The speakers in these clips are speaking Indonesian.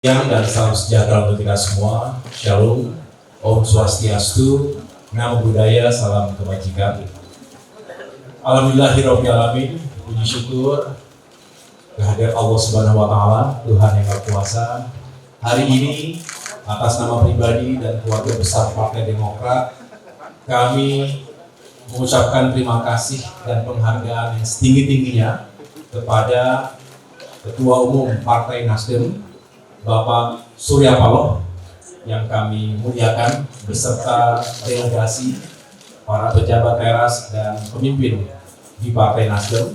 Dan salam sejahtera untuk kita semua. Shalom, Om Swastiastu, Namo Buddhaya, salam kebajikan. Alhamdulillahirabbil alamin, puji syukur kehadirat Allah Subhanahu wa taala, Tuhan yang Maha Kuasa. Hari ini atas nama pribadi dan keluarga besar Partai Demokrat, kami mengucapkan terima kasih dan penghargaan yang setinggi-tingginya kepada Ketua Umum Partai Nasdem, Bapak Surya Paloh, yang kami muliakan beserta delegasi, para pejabat teras dan pemimpin di Partai Nasdem.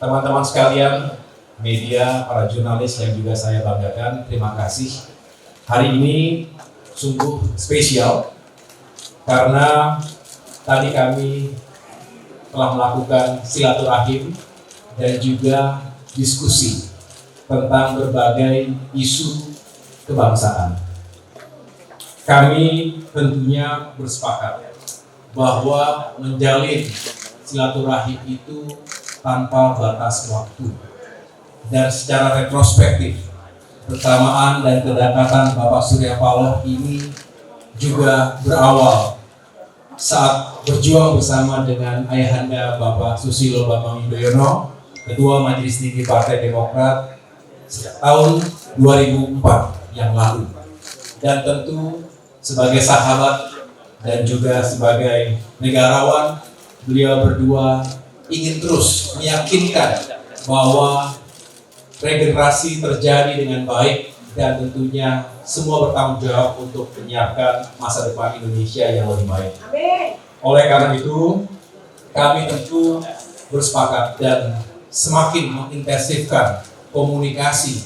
Teman-teman sekalian, media, para jurnalis yang juga saya banggakan, terima kasih. Hari ini sungguh spesial karena tadi kami telah melakukan silaturahim dan juga diskusi tentang berbagai isu kebangsaan. Kami tentunya bersepakat bahwa menjalin silaturahim itu tanpa batas waktu. Dan secara retrospektif, persamaan dan kedekatan Bapak Surya Paloh ini juga berawal saat berjuang bersama dengan ayahanda Bapak Susilo Bambang Yudhoyono, Ketua Majelis Tinggi Partai Demokrat sejak tahun 2004 yang lalu. Dan tentu sebagai sahabat dan juga sebagai negarawan, beliau berdua ingin terus meyakinkan bahwa regenerasi terjadi dengan baik dan tentunya semua bertanggung jawab untuk menyiapkan masa depan Indonesia yang lebih baik. Oleh karena itu, kami tentu bersepakat dan semakin mengintensifkan komunikasi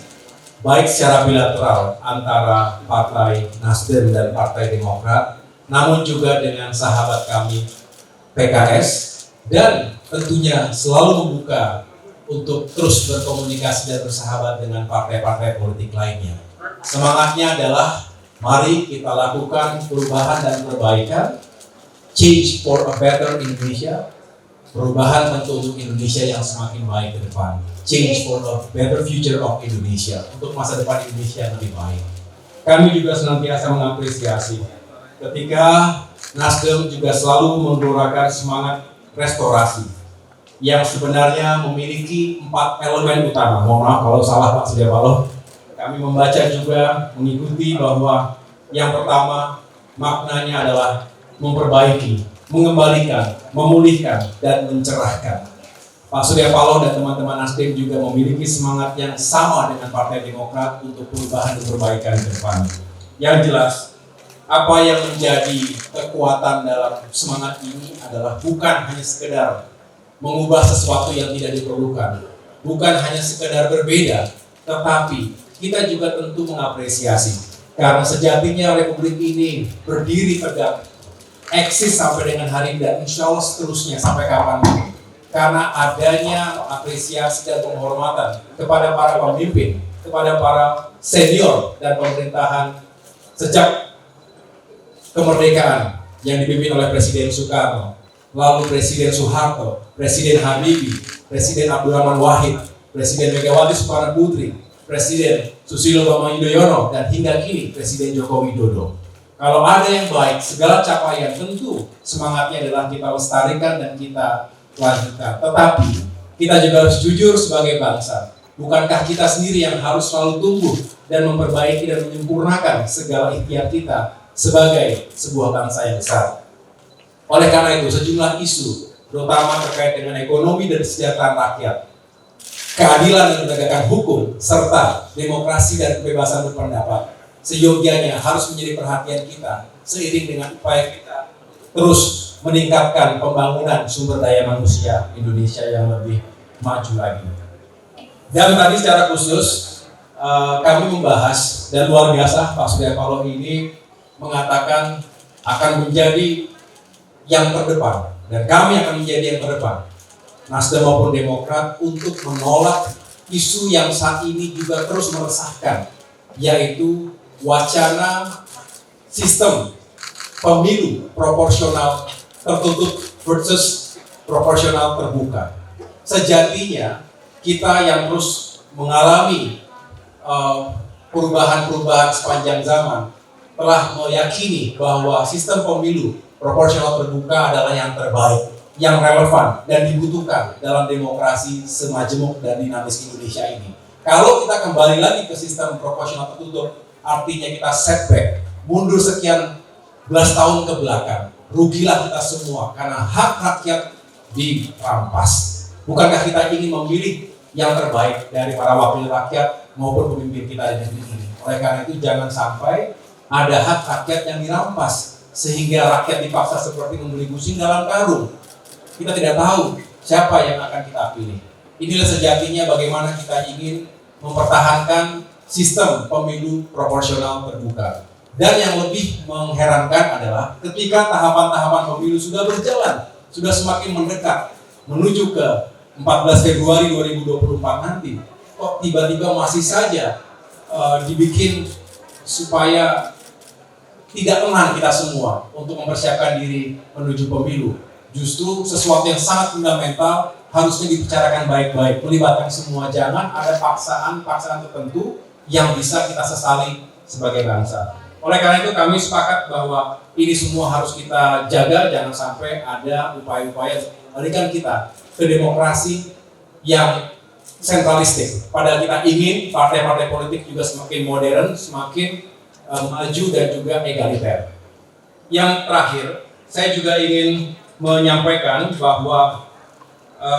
baik secara bilateral antara Partai Nasdem dan Partai Demokrat, namun juga dengan sahabat kami PKS, dan tentunya selalu membuka untuk terus berkomunikasi dan bersahabat dengan partai-partai politik lainnya. Semangatnya adalah mari kita lakukan perubahan dan perbaikan, change for a better Indonesia, perubahan untuk Indonesia yang semakin baik ke depan. Change for a better future of Indonesia, untuk masa depan Indonesia yang lebih baik. Kami juga senantiasa mengapresiasi ketika Nasdem juga selalu menggelorakan semangat restorasi yang sebenarnya memiliki 4 elemen utama. Mohon maaf kalau salah Pak Surya Paloh. Kami membaca juga mengikuti bahwa yang pertama maknanya adalah memperbaiki, mengembalikan, memulihkan, dan mencerahkan. Pak Surya Paloh dan teman-teman Nasdem juga memiliki semangat yang sama dengan Partai Demokrat untuk perubahan dan perbaikan ke depan. Yang jelas, apa yang menjadi kekuatan dalam semangat ini adalah bukan hanya sekedar mengubah sesuatu yang tidak diperlukan, bukan hanya sekedar berbeda, tetapi kita juga tentu mengapresiasi karena sejatinya Republik ini berdiri tegak, eksis sampai dengan hari ini dan insya Allah seterusnya sampai kapanpun. Karena adanya apresiasi dan penghormatan kepada para pemimpin, kepada para senior dan pemerintahan sejak kemerdekaan yang dipimpin oleh Presiden Soekarno, lalu Presiden Soeharto, Presiden Habibie, Presiden Abdurrahman Wahid, Presiden Megawati Soekarno Putri, Presiden Susilo Bambang Yudhoyono, dan hingga kini Presiden Joko Widodo. Kalau ada yang baik, segala capaian tentu semangatnya adalah kita lestarikan dan kita lanjutkan. Tetapi kita juga harus jujur sebagai bangsa. Bukankah kita sendiri yang harus selalu tumbuh dan memperbaiki dan menyempurnakan segala ikhtiar kita sebagai sebuah bangsa yang besar? Oleh karena itu, sejumlah isu, terutama terkait dengan ekonomi dan kesejahteraan rakyat, keadilan dan penegakan hukum, serta demokrasi dan kebebasan berpendapat, seyogianya harus menjadi perhatian kita seiring dengan upaya kita terus meningkatkan pembangunan sumber daya manusia Indonesia yang lebih maju lagi. Dan tadi secara khusus kami membahas, dan luar biasa Pak Surya Paloh ini mengatakan akan menjadi yang terdepan, dan kami akan menjadi yang terdepan, Nasdem maupun Demokrat, untuk menolak isu yang saat ini juga terus meresahkan, yaitu wacana sistem pemilu proporsional tertutup versus proporsional terbuka. Sejatinya kita yang terus mengalami perubahan-perubahan sepanjang zaman telah meyakini bahwa sistem pemilu proporsional terbuka adalah yang terbaik, yang relevan dan dibutuhkan dalam demokrasi semajemuk dan dinamis Indonesia ini. Kalau kita kembali lagi ke sistem proporsional tertutup, artinya kita setback, mundur sekian belas tahun ke belakang, rugilah kita semua karena hak rakyat dirampas. Bukankah kita ingin memilih yang terbaik dari para wakil rakyat maupun pemimpin kita di negeri ini? Oleh karena itu jangan sampai ada hak rakyat yang dirampas sehingga rakyat dipaksa seperti membeli kucing dalam karung. Kita tidak tahu siapa yang akan kita pilih. Inilah sejatinya bagaimana kita ingin mempertahankan sistem pemilu proporsional terbuka. Dan yang lebih mengherankan adalah ketika tahapan-tahapan pemilu sudah berjalan, sudah semakin mendekat menuju ke 14 Februari 2024 nanti, kok tiba-tiba masih saja dibikin supaya tidak tenang kita semua untuk mempersiapkan diri menuju pemilu. Justru sesuatu yang sangat fundamental harusnya dibicarakan baik-baik, melibatkan semua. Jangan ada paksaan-paksaan tertentu yang bisa kita sesali sebagai bangsa. Oleh karena itu kami sepakat bahwa ini semua harus kita jaga, jangan sampai ada upaya-upaya balikan kita ke demokrasi yang sentralistik. Padahal kita ingin partai-partai politik juga semakin modern, semakin maju dan juga egaliter. Yang terakhir, saya juga ingin menyampaikan bahwa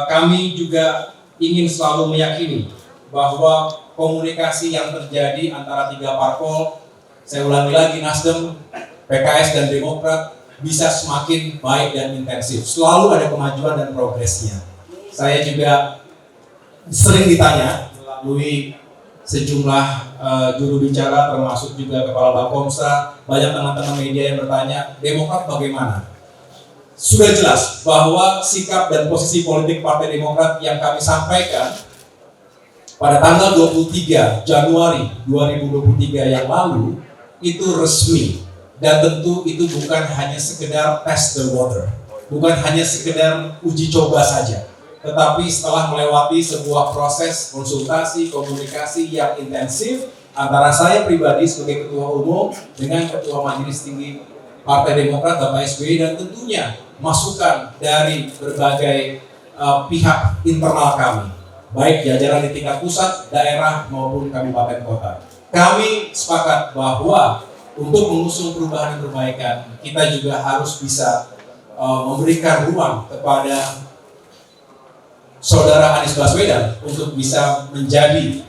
kami juga ingin selalu meyakini bahwa komunikasi yang terjadi antara tiga parpol, saya ulangi lagi, Nasdem, PKS dan Demokrat, bisa semakin baik dan intensif. Selalu ada kemajuan dan progresnya. Saya juga sering ditanya melalui sejumlah juru bicara, termasuk juga Kepala Bakomstra, banyak teman-teman media yang bertanya, Demokrat bagaimana? Sudah jelas bahwa sikap dan posisi politik Partai Demokrat yang kami sampaikan pada tanggal 23 Januari 2023 yang lalu itu resmi, dan tentu itu bukan hanya sekedar test the water, bukan hanya sekedar uji coba saja, tetapi setelah melewati sebuah proses konsultasi, komunikasi yang intensif antara saya pribadi sebagai Ketua Umum dengan Ketua Majelis Tinggi Partai Demokrat Bapak SBY, dan tentunya masukan dari berbagai pihak internal kami, baik jajaran di tingkat pusat, daerah maupun kabupaten kota. Kami sepakat bahwa untuk mengusung perubahan dan perbaikan, kita juga harus bisa memberikan ruang kepada Saudara Anies Baswedan untuk bisa menjadi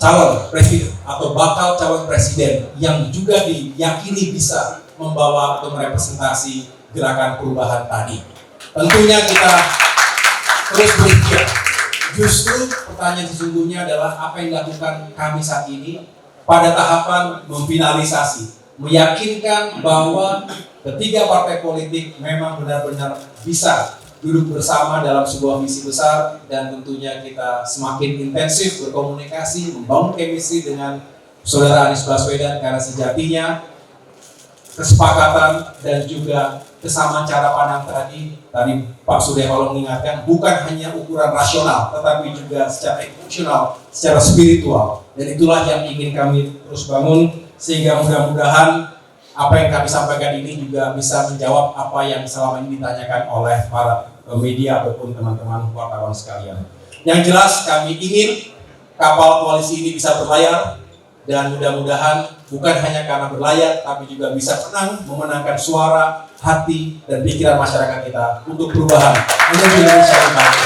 calon presiden atau bakal calon presiden yang juga diyakini bisa membawa atau merepresentasi gerakan perubahan tadi. Tentunya kita terus berikhtiar. Justru pertanyaan sesungguhnya adalah apa yang dilakukan kami saat ini pada tahapan memfinalisasi, meyakinkan bahwa ketiga partai politik memang benar-benar bisa duduk bersama dalam sebuah misi besar, dan tentunya kita semakin intensif berkomunikasi, membangun chemistry dengan Saudara Anies Baswedan, karena sejatinya kesepakatan dan juga kesamaan cara pandang tadi Pak Surya Paloh mengingatkan, bukan hanya ukuran rasional, tetapi juga secara emosional, secara spiritual, dan itulah yang ingin kami terus bangun, sehingga mudah-mudahan apa yang kami sampaikan ini juga bisa menjawab apa yang selama ini ditanyakan oleh para media ataupun teman-teman wartawan sekalian. Yang jelas kami ingin kapal koalisi ini bisa berlayar, dan mudah-mudahan bukan hanya karena berlayar, tapi juga bisa memenangkan suara, hati, dan pikiran masyarakat kita untuk perubahan menuju Indonesia yang baik.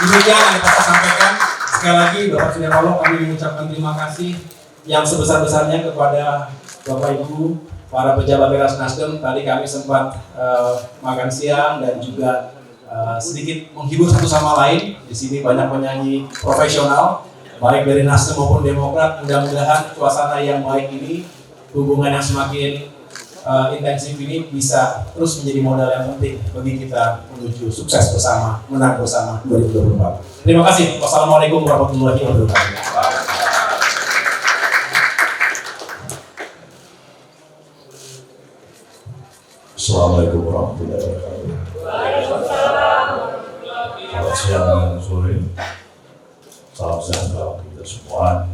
Demikian yang dapat saya sampaikan. Sekali lagi Bapak Surya Paloh, kami mengucapkan terima kasih yang sebesar-besarnya kepada Bapak Ibu, para pejabat teras Nasdem. Tadi kami sempat makan siang dan juga sedikit menghibur satu sama lain. Di sini banyak penyanyi profesional, baik dari Nasdem maupun Demokrat. Mudah-mudahan suasana yang baik ini, hubungan yang semakin intensif ini bisa terus menjadi modal yang penting bagi kita menuju sukses bersama, menang bersama 2024. Terima kasih. Wassalamualaikum warahmatullahi wabarakatuh. Assalamualaikum warahmatullahi wabarakatuh. Selamat siang dan sore. Salam sejahtera untuk kita semua.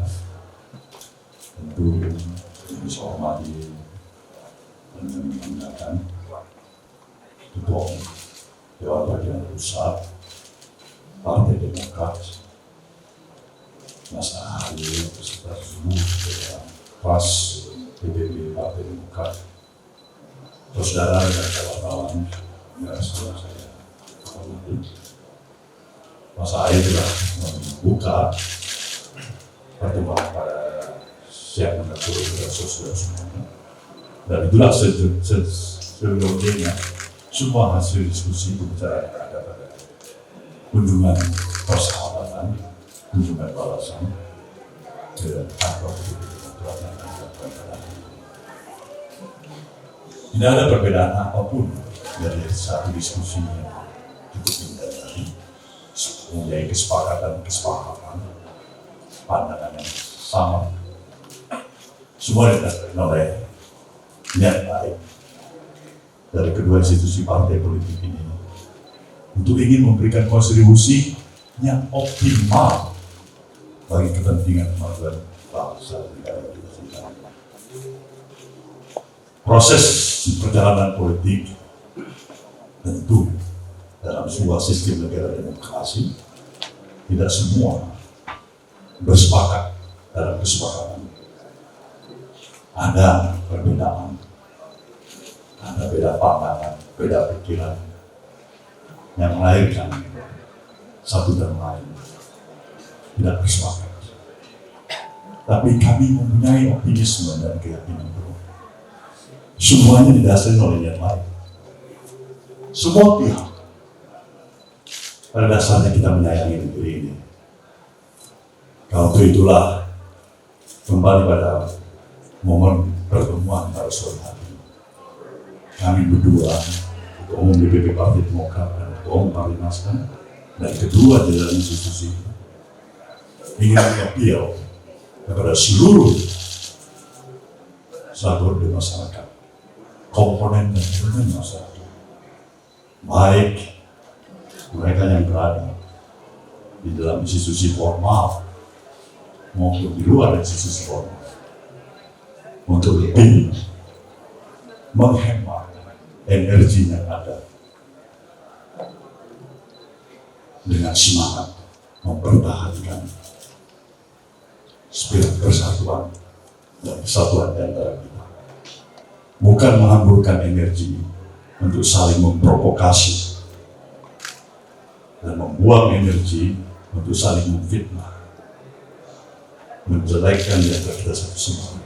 Tentu yang saya hormati dan mengingatkan Ketua Dewan Pimpinan Pusat Partai Demokrat, Mas Ahaye beserta seluruh Dewan Pas PBB Partai Demokrat, saudara dan kawan-kawan yang sudah saya hormati. Mas Ahaye telah membuka pertemuan pada siang mengatur sosial semuanya, dan itulah sebelumnya semua hasil diskusi pembicaraan yang ada pada kunjungan persahabatan, kunjungan balasan ke kantor Demokrat yang dilakukan pada hari ini. Tidak ada perbedaan apapun dari satu diskusi yang cukup indah tadi, mempunyai kesepakatan, pandangan yang sama. Semua didasarkan oleh niat baik dari kedua institusi partai politik ini untuk ingin memberikan kontribusi yang optimal bagi kepentingan kemajuan bangsa dan negara kita sendiri. Proses perjalanan politik tentu dalam sebuah sistem negara demokrasi tidak semua bersepakat dalam kesepakatan. Ada perbedaan, ada beda pandangan, beda pikiran yang melahirkan satu dan lain tidak bersepakat. Tapi kami mempunyai optimisme dan keyakinan penuh. Semuanya didasari oleh niat baik. Semua pihak pada dasarnya kita menyayangi negeri ini. Kalau itulah kembali pada momen pertemuan pada sore hari ini. Kami berdua, Ketua Umum DPP Partai Demokrat dan Ketua Umum Partai Nasdem dan kedua jajaran institusi ingin mengapel kepada seluruh sahabat di masyarakat, komponen dan elemen masyarakat, baik mereka yang berada di dalam institusi formal maupun di luar institusi formal, untuk lebih menghemat energi yang ada dengan semangat mempertahankan spirit persatuan dan kesatuan di antara kita. Bukan menghamburkan energi untuk saling memprovokasi dan membuang energi untuk saling memfitnah, menjelekkan di antara kita satu sama lain.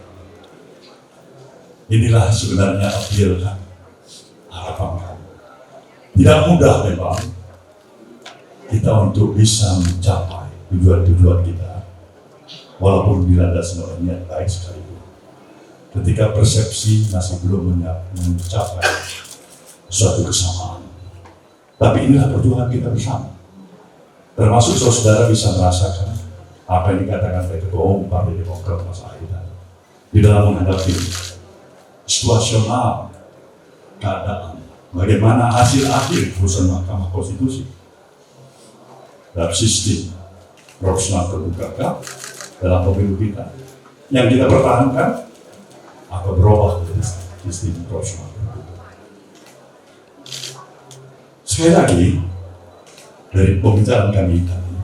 Inilah sebenarnya apel dan harapan kami. Tidak mudah memang kita untuk bisa mencapai tujuan-tujuan kita, walaupun dilandasi oleh niat baik sekalipun. Ketika persepsi masih belum mencapai suatu kesamaan. Tapi inilah perjuangan kita bersama. Termasuk saudara bisa merasakan apa yang dikatakan oleh Ketua Umum Partai Demokrat Mas Ahaye di dalam menghadapi situasional keadaan, bagaimana hasil akhir putusan Mahkamah Konstitusi dalam sistem proporsional terbuka dalam pemilu kita yang kita pertahankan atau berubah dari sistem proporsional terbuka. Sekali lagi dari pembicaraan kami tadi,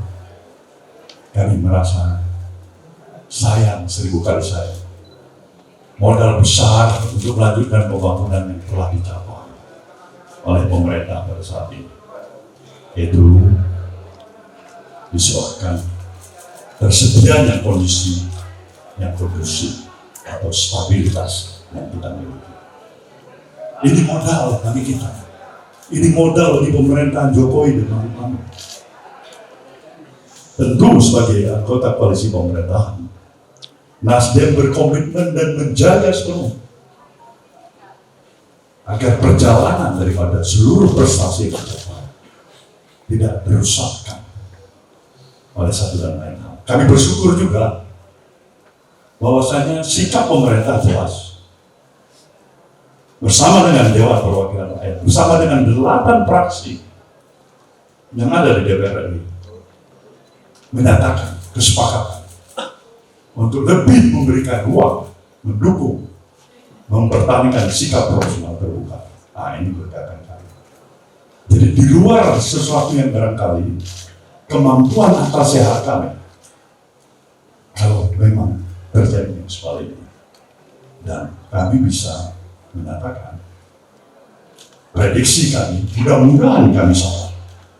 kami merasa sayang 1000 kali sayang. Modal besar untuk melanjutkan pembangunan yang telah dicapai oleh pemerintah pada saat ini itu disebabkan tersedianya kondisi yang kondusif atau stabilitas yang kita miliki. Ini modal bagi kita. Ini modal bagi pemerintahan Jokowi dan Maruf. Tentu sebagai anggota koalisi pemerintahan, Nasdem berkomitmen dan menjaga sepenuh agar perjalanan daripada seluruh prestasi yang kita tidak dirusakkan oleh satu dan lain hal. Kami bersyukur juga bahwasanya sikap pemerintah jelas bersama dengan Dewan Perwakilan Rakyat, bersama dengan 8 fraksi yang ada di DPR RI menyatakan kesepakatan untuk lebih memberikan ruang, mendukung, mempertahankan sikap profesional terbuka. Nah, ini berkaitan kami. Jadi di luar sesuatu yang barangkali kemampuan akal sehat kami, kalau memang terjadi sebaliknya, dan kami bisa menyatakan prediksi kami, mudah-mudahan kami salah,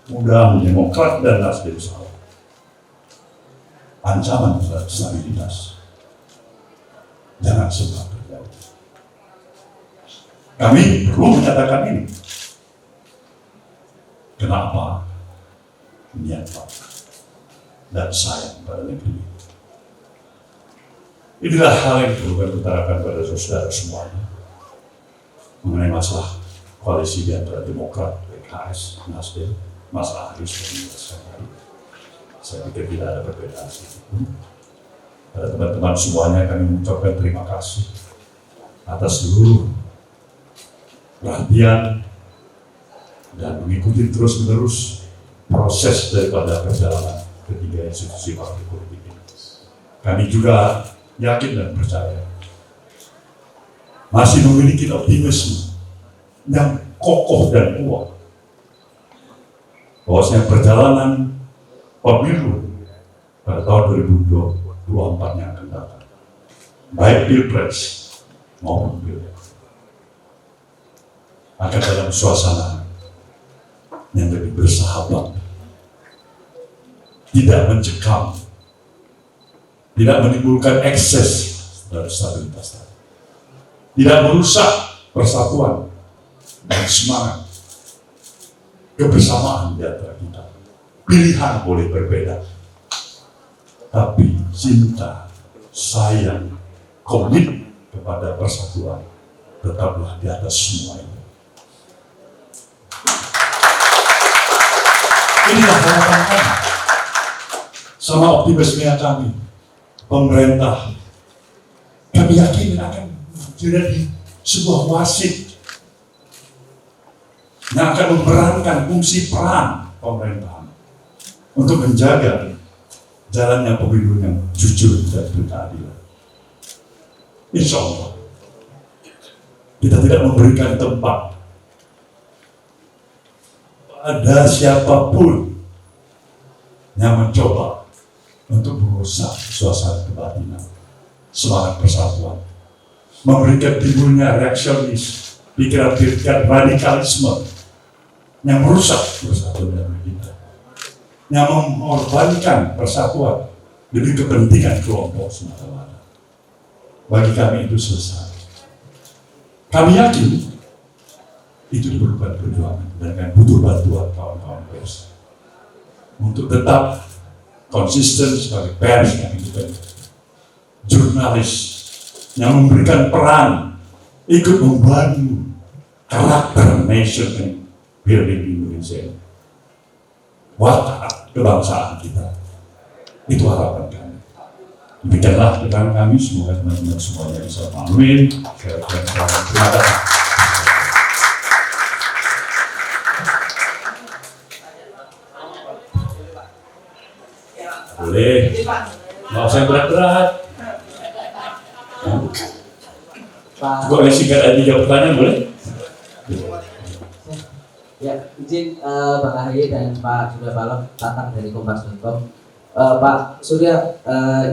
mudah-mudahan Demokrat dan Nasdem salah. Ancaman terhadap stabilitas jangan sempat terjadi. Kami perlu menyatakan ini. Kenapa niat Pak dan sayang pada negeri? Inilah hal yang perlu kami utarakan pada saudara semuanya mengenai masalah koalisi di antara Demokrat, PKS, Nasdem, Mas Aris dan Mas Sandi. Saya pikir tidak ada perbedaan sedikitpun. Pada teman-teman semuanya kami mengucapkan terima kasih atas seluruh perhatian dan mengikuti terus-menerus proses daripada perjalanan ketiga institusi partai politik ini. Kami juga yakin dan percaya masih memiliki optimisme yang kokoh dan kuat bahwasanya perjalanan pemilu pada tahun 2024 yang akan datang, baik Pilpres maupun Pilek, akan dalam suasana yang lebih bersahabat, tidak mencekam, tidak menimbulkan ekses dari stabilitas tadi, tidak merusak persatuan dan semangat kebersamaan di antara kita. Pilihan boleh berbeda, tapi cinta, sayang, komit kepada persatuan tetaplah di atas semua itu. Inilah harapan kami, sama optimisme kami. Pemerintah, kami yakin akan menjadi sebuah wasit yang akan memerankan fungsi peran pemerintahan untuk menjaga jalannya pemilu yang jujur dan berkeadilan. Insya Allah, kita tidak memberikan tempat pada siapapun yang mencoba untuk merusak suasana kebatinan, semangat persatuan, memberikan timbulnya reaksionis, pikiran-pikiran radikalisme yang merusak persatuan kita, yang mengorbankan persatuan demi kepentingan kelompok semata-mata. Bagi kami itu selesai. Kami yakin itu diperlukan perjuangan dan kami butuh bantuan kawan-kawan pers untuk tetap konsisten sebagai pers yang independen, jurnalis yang memberikan peran ikut membantu karakter nation building di Indonesia, watak kebangsaan kita. Itu harapan kami. Demikianlah rekan kami, semoga teman-teman semuanya bisa amin. Terima kasih. Boleh, nggak usah berat-berat. Boleh singkat aja jawab pertanyaan, boleh? Ya, izin Bang Ahaye dan Pak Surya Paloh, Tatang dari Kompas.com. Pak Surya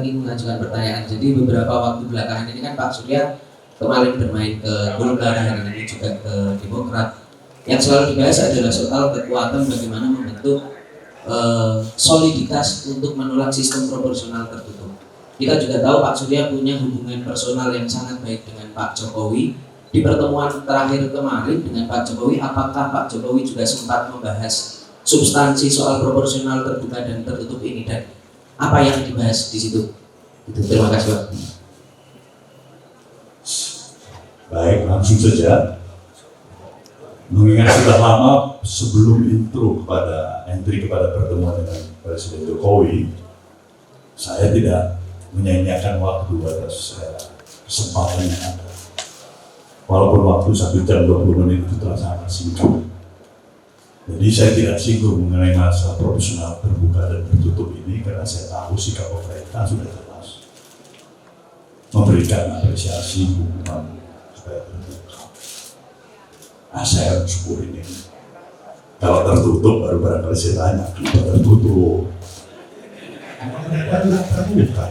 ingin mengajukan pertanyaan. Jadi beberapa waktu belakangan ini kan Pak Surya kemarin bermain ke Golkar, hari ini juga ke Demokrat. Yang selalu dibahas adalah soal kekuatan bagaimana membentuk soliditas untuk menolak sistem proporsional tertutup. Kita juga tahu Pak Surya punya hubungan personal yang sangat baik dengan Pak Jokowi. Di pertemuan terakhir kemarin dengan Pak Jokowi, apakah Pak Jokowi juga sempat membahas substansi soal proporsional terbuka dan tertutup ini dan apa yang dibahas di situ? Itu, terima kasih Pak. Baik, langsung saja. Mengingat sudah lama sebelum intro entry kepada pertemuan dengan Presiden Jokowi, saya tidak menyanyiakan waktu atas kesempatan yang ada. Walaupun waktu 1 jam 20 menit itu telah sangat singkat. Jadi saya tidak singgung mengenai masalah profesional terbuka dan tertutup ini karena saya tahu sikap pemerintah sudah jelas. memberikan apresiasi dukungan supaya terbuka. Nah, saya syukur ini. Kalau tertutup baru barangkali saya tanya, kenapa tertutup? Mereka juga terbuka.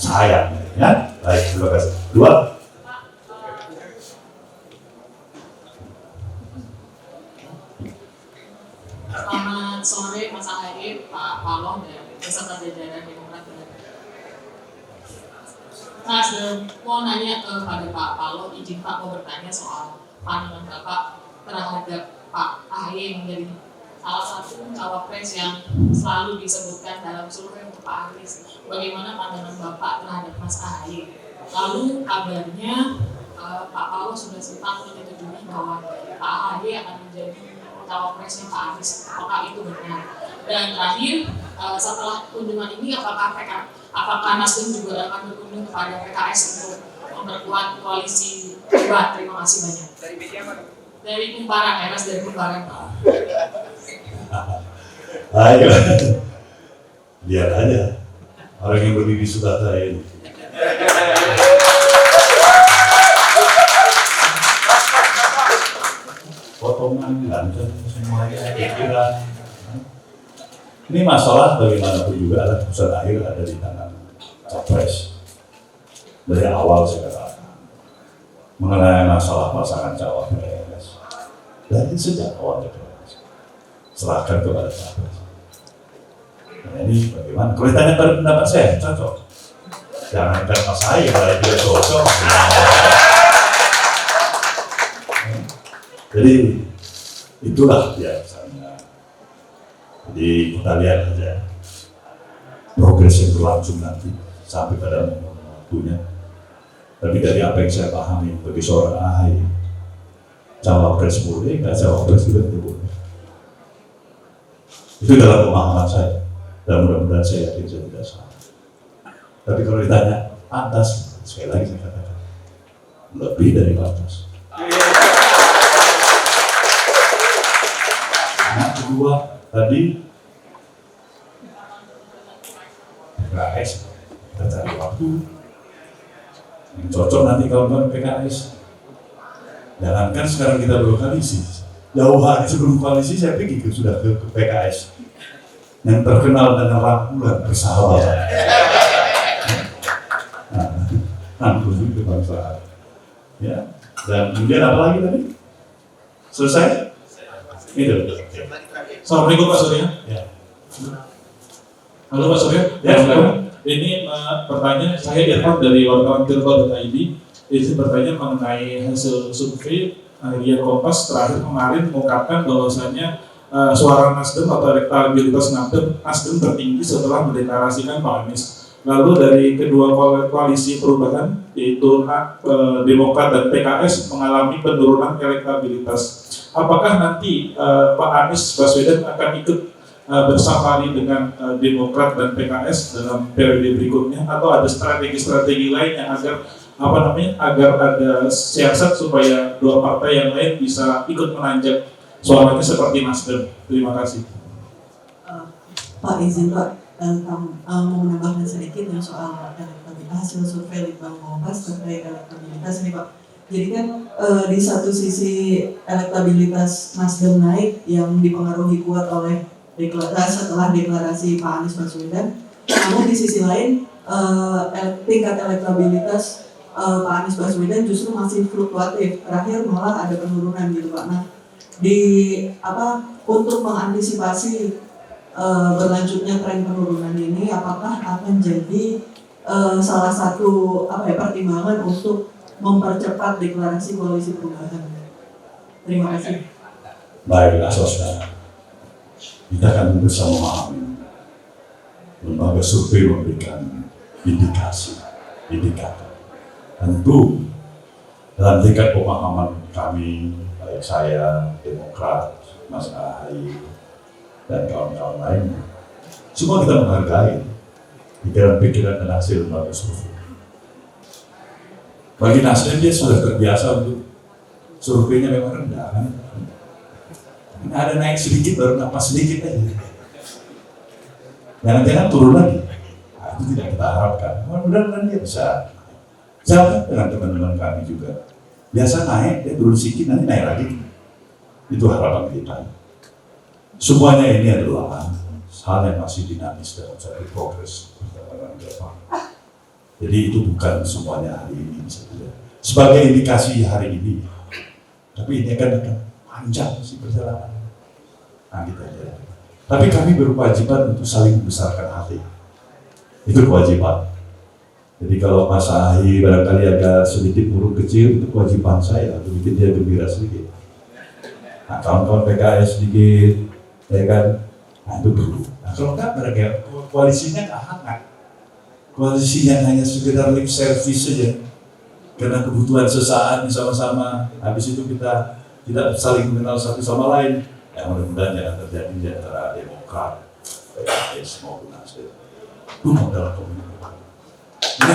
Sayang, ya. Baik, terima kasih. Dua. Selamat sore Mas Ahaye, Pak Paloh dan beserta jajaran Demokrat. Mas, mau nanya kepada Pak Paloh, izin Pak mau bertanya soal pandangan Bapak terhadap Pak Ahaye menjadi salah satu cawapres yang selalu disebutkan dalam survei untuk Pak Anies. Bagaimana pandangan Bapak terhadap Mas Ahaye? Lalu kabarnya Pak Paloh sudah sempat menyetujui bahwa Pak Ahaye akan menjadi cawapresnya Pak Anies. Apakah itu benar? Dan terakhir, setelah kunjungan ini apakah Nasdem juga akan berkunjung kepada PKS untuk memperkuat koalisi debat? Terima kasih banyak. Dari media mana? Dari Kumparan, Eras dari Kumparan. Ayo, lihat aja orang yang berdiri sudah saya ini. Potongan ganteng semuanya pikiran. Ini masalah bagaimanapun juga adalah keputusan akhir ada di tangan capres. Dari awal saya katakan mengenai masalah pasangan cawapres dari sejak awal serahkan kepada capres. Nah, ini bagaimana? Kalau ditanya pada pendapat saya cocok. Jangan karena saya kalau dia cocok. Jadi itulah biasanya. Jadi kita lihat aja progres yang berlangsung nanti sampai pada waktunya. Tapi dari apa yang saya pahami bagi seorang Ahaye, cawapres boleh, nggak cawapres juga boleh. Itu dalam pemahaman saya. Dan mudah-mudahan saya yakin saya tidak salah. Tapi kalau ditanya pantas, sekali lagi saya katakan lebih dari pantas. Yang kedua tadi PKS, kita cari waktu yang cocok nanti kawan-kawan PKS. Jangankan sekarang kita berkoalisi, jauh hari sebelum koalisi saya pergi sudah ke PKS yang terkenal dengan rangkulan persahabatan. Rangkulan kebangsaan. Ya, dan kemudian apa lagi tadi? Selesai? Itu. Assalamualaikum Pak Surya. Ya. Halo Pak Surya. Ya, ini pertanyaan saya Irfan dari wartawan Tirto.id. Ini bertanya mengenai hasil survei Harian Kompas terakhir kemarin mengungkapkan bahwasanya suara Nasdem atau elektabilitas Nasdem tertinggi setelah mendeklarasikan Pak Anies. Lalu dari kedua koalisi perubahan yaitu Demokrat dan PKS mengalami penurunan elektabilitas. Apakah nanti Pak Anies Baswedan akan ikut bersafari dengan Demokrat dan PKS dalam periode berikutnya, atau ada strategi-strategi lain yang agar ada siasat supaya dua partai yang lain bisa ikut menanjak suaranya seperti Nasdem? Terima kasih. Pak izin Pak, mau menambahkan sedikit yang soal elektabilitas hasil survei Litbang Kompas terkait elektabilitas ini Pak. Jadi kan di satu sisi elektabilitas Nasdem naik yang dipengaruhi kuat oleh setelah deklarasi Pak Anies Baswedan. Namun di sisi lain tingkat elektabilitas Pak Anies Baswedan justru masih fluktuatif. Terakhir malah ada penurunan gitu Pak. Nah, untuk mengantisipasi berlanjutnya tren penurunan ini, apakah akan jadi salah satu pertimbangan untuk mempercepat deklarasi koalisi perubahan? Terima kasih. Baiklah saudara, kita akan bersama memahami lembaga survei memberikan indikator. Tentu dalam tingkat pemahaman kami, baik saya, Demokrat, Mas Ahaye, dan kawan-kawan lain, semua kita menghargai pikiran-pikiran dan hasil lembaga survei. Bagi Nasdem dia sudah terbiasa untuk surveinya memang rendah kan. Ada naik sedikit baru napas sedikit aja. Jangan-jangan turun lagi. Nah, itu tidak kita harapkan. Mudah-mudahan dia bisa Jalan dengan teman-teman kami juga. Biasa naik, dia turun sedikit, nanti naik lagi. Itu harapan kita. Semuanya ini adalah hal yang masih dinamis dalam satu progres perjalanan ke depan. Jadi itu bukan semuanya hari ini saja. Sebagai indikasi hari ini, tapi ini akan panjang sih perjalanan. Nah, kita lihat. Tapi kami berkewajiban untuk saling membesarkan hati. Itu kewajiban. Jadi kalau Mas Ahy barangkali agak sedikit buruk kecil, itu kewajiban saya untuk bikin dia gembira sedikit. Nah, kawan-kawan PKS sedikit, ya kan? Nah, itu perlu. Nah, kalau enggak, barangkali koalisinya nggak hangat. Koalisinya hanya sekedar lip service saja. Karena kebutuhan sesaat sama-sama, habis itu kita tidak saling mengenal satu sama lain. Yang mudah-mudahan jangan terjadi di antara Demokrat, PKS maupun Nasdem. Itu modal komunikasi. Ini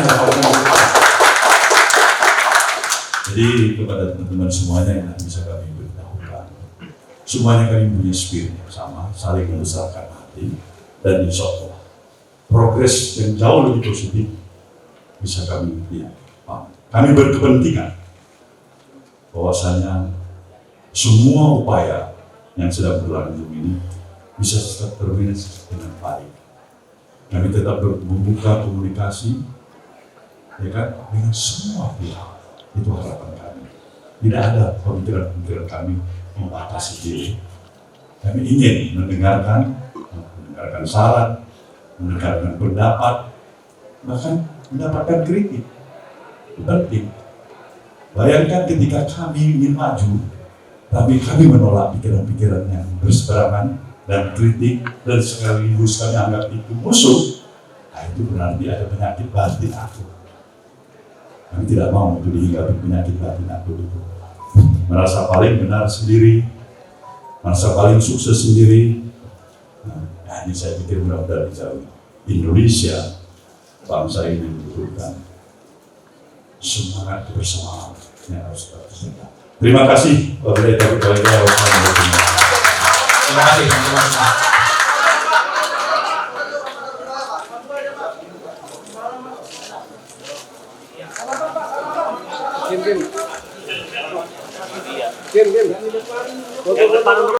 jadi kepada teman-teman semuanya yang bisa kami beritahukan, semuanya kami punya spirit yang sama, saling membesarkan hati, dan insya Allah progres yang jauh lebih positif bisa kami lihat. Kami berkepentingan bahwasanya semua upaya yang sedang berlangsung ini bisa tetap termanage dengan baik. Kami tetap membuka komunikasi, ya kan, dengan semua pihak. Itu harapan kami. Tidak ada pemikiran-pemikiran kami membatasi diri. Kami ingin mendengarkan saran, mendengarkan pendapat, bahkan mendapatkan kritik. Itu penting. Bayangkan ketika kami ingin maju, tapi kami menolak pikiran-pikiran yang berseberangan dan kritik, dan sekaligus kami anggap itu musuh. Nah, itu berarti ada penyakit batin aku. Kami tidak mau itu dihinggapi penyakit batin aku itu. Merasa paling benar sendiri, merasa paling sukses sendiri. Nah, ini saya pikir mudah-mudahan dijauhi. Indonesia, bangsa ini membutuhkan semangat kebersamaan yang harus tercipta. Terima kasih. Wabillahi taufiq wal hidayah. Terima kasih teman-teman. Kim.